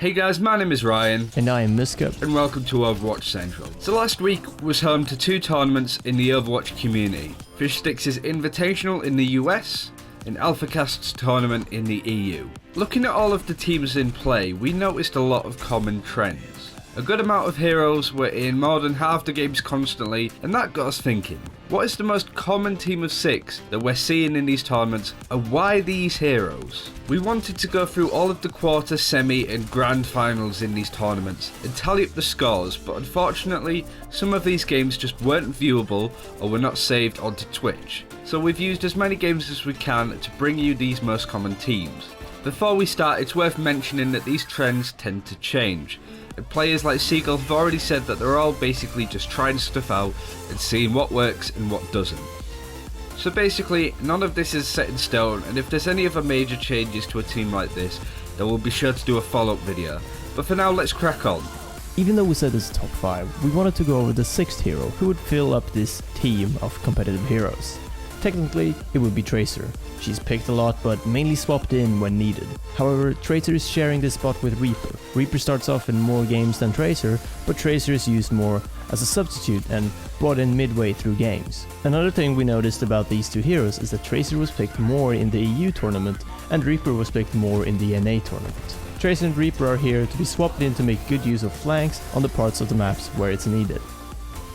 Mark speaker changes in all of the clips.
Speaker 1: Hey guys, my name is Ryan.
Speaker 2: And I am Mccree.
Speaker 1: And welcome to Overwatch Central. So last week was home to 2 tournaments in the Overwatch community. FishStix's Invitational in the US and Alphacasts tournament in the EU. Looking at all of the teams in play, we noticed a lot of common trends. A good amount of heroes were in more than half the games constantly, and that got us thinking. What is the most common team of 6 that we're seeing in these tournaments, and why these heroes? We wanted to go through all of the quarter, semi and grand finals in these tournaments and tally up the scores, but unfortunately some of these games just weren't viewable or were not saved onto Twitch. So we've used as many games as we can to bring you these most common teams. Before we start, it's worth mentioning that these trends tend to change. And players like Seagull have already said that they're all basically just trying stuff out and seeing what works and what doesn't. So basically, none of this is set in stone, and if there's any other major changes to a team like this, then we'll be sure to do a follow-up video. But for now, let's crack on.
Speaker 2: Even though we said this is top 5, we wanted to go over the 6th hero who would fill up this team of competitive heroes. Technically, it would be Tracer. She's picked a lot, but mainly swapped in when needed. However, Tracer is sharing this spot with Reaper. Reaper starts off in more games than Tracer, but Tracer is used more as a substitute and brought in midway through games. Another thing we noticed about these 2 heroes is that Tracer was picked more in the EU tournament and Reaper was picked more in the NA tournament. Tracer and Reaper are here to be swapped in to make good use of flanks on the parts of the maps where it's needed.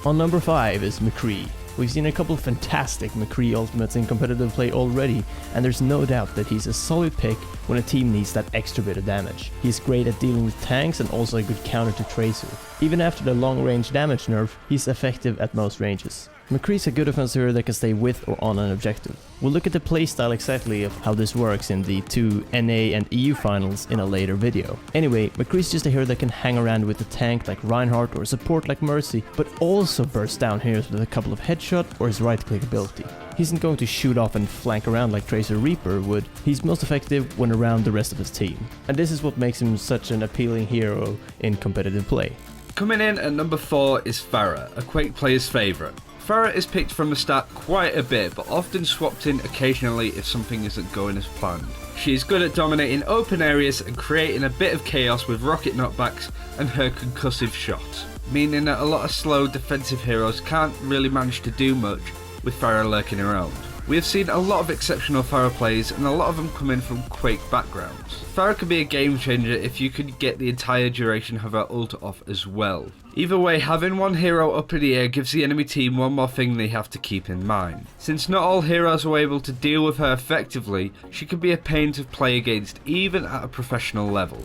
Speaker 2: On number 5 is Mccree. We've seen a couple of fantastic Mccree ultimates in competitive play already, and there's no doubt that he's a solid pick when a team needs that extra bit of damage. He's great at dealing with tanks and also a good counter to Tracer. Even after the long range damage nerf, he's effective at most ranges. Mccree's a good offensive hero that can stay with or on an objective. We'll look at the playstyle exactly of how this works in the 2 NA and EU finals in a later video. Anyway, Mccree's just a hero that can hang around with a tank like Reinhardt or support like Mercy, but also burst down heroes with a couple of headshot or his right click ability. He isn't going to shoot off and flank around like Tracer Reaper would. He's most effective when around the rest of his team. And this is what makes him such an appealing hero in competitive play.
Speaker 1: Coming in at number 4 is Farah, a Quake player's favourite. Farah is picked from the start quite a bit, but often swapped in occasionally if something isn't going as planned. She is good at dominating open areas and creating a bit of chaos with rocket knockbacks and her concussive shots, meaning that a lot of slow defensive heroes can't really manage to do much with Farah lurking around. We have seen a lot of exceptional Farah plays and a lot of them come in from Quake backgrounds. Farah can be a game changer if you could get the entire duration of her ult off as well. Either way, having one hero up in the air gives the enemy team one more thing they have to keep in mind. Since not all heroes are able to deal with her effectively, she can be a pain to play against even at a professional level.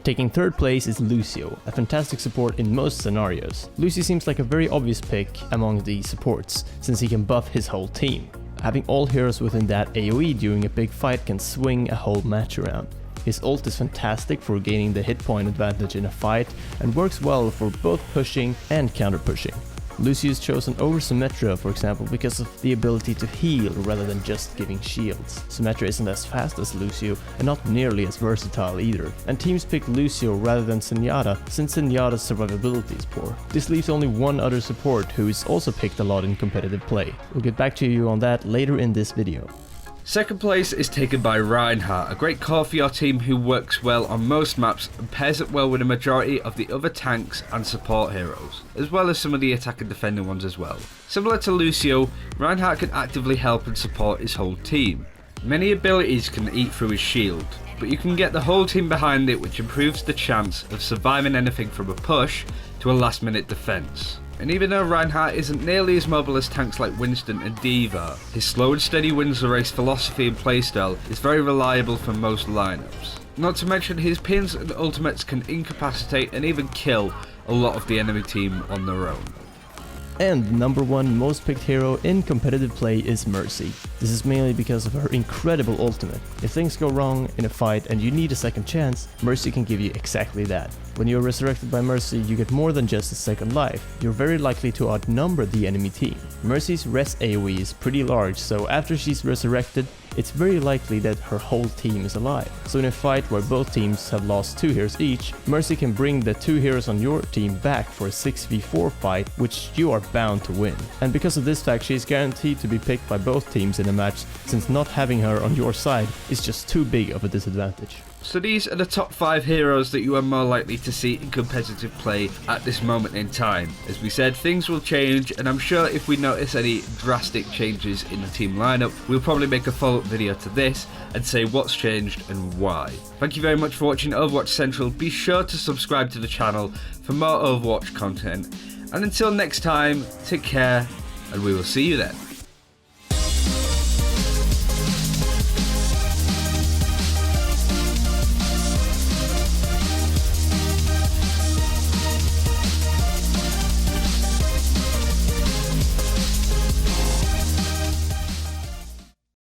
Speaker 2: Taking 3rd place is Lucille, a fantastic support in most scenarios. Lucio seems like a very obvious pick among the supports, since he can buff his whole team. Having all heroes within that AoE during a big fight can swing a whole match around. His ult is fantastic for gaining the hit point advantage in a fight and works well for both pushing and counter pushing. Lucio is chosen over Symmetra, for example, because of the ability to heal rather than just giving shields. Symmetra isn't as fast as Lucio and not nearly as versatile either, and teams pick Lucio rather than Zenyatta since Zenyatta's survivability is poor. This leaves only one other support who is also picked a lot in competitive play. We'll get back to you on that later in this video.
Speaker 1: Second place is taken by Reinhardt, a great core for your team who works well on most maps and pairs up well with a majority of the other tanks and support heroes, as well as some of the attack and defending ones as well. Similar to Lucio, Reinhardt can actively help and support his whole team. Many abilities can eat through his shield, but you can get the whole team behind it, which improves the chance of surviving anything from a push to a last minute defense. And even though Reinhardt isn't nearly as mobile as tanks like Winston and D.Va, his slow and steady wins the race philosophy and playstyle is very reliable for most lineups. Not to mention his pins and ultimates can incapacitate and even kill a lot of the enemy team on their own.
Speaker 2: And number 1 most picked hero in competitive play is Mercy. This is mainly because of her incredible ultimate. If things go wrong in a fight and you need a second chance, Mercy can give you exactly that. When you're resurrected by Mercy, you get more than just a second life. You're very likely to outnumber the enemy team. Mercy's res AoE is pretty large, so after she's resurrected, it's very likely that her whole team is alive. So in a fight where both teams have lost 2 heroes each, Mercy can bring the 2 heroes on your team back for a 6v4 fight, which you are bound to win. And because of this fact, she is guaranteed to be picked by both teams in a match, since not having her on your side is just too big of a disadvantage.
Speaker 1: So these are the top 5 heroes that you are more likely to see in competitive play at this moment in time. As we said, things will change, and I'm sure if we notice any drastic changes in the team lineup, we'll probably make a follow-up video to this and say what's changed and why. Thank you very much for watching Overwatch Central. Be sure to subscribe to the channel for more Overwatch content. And until next time, take care, and we will see you then.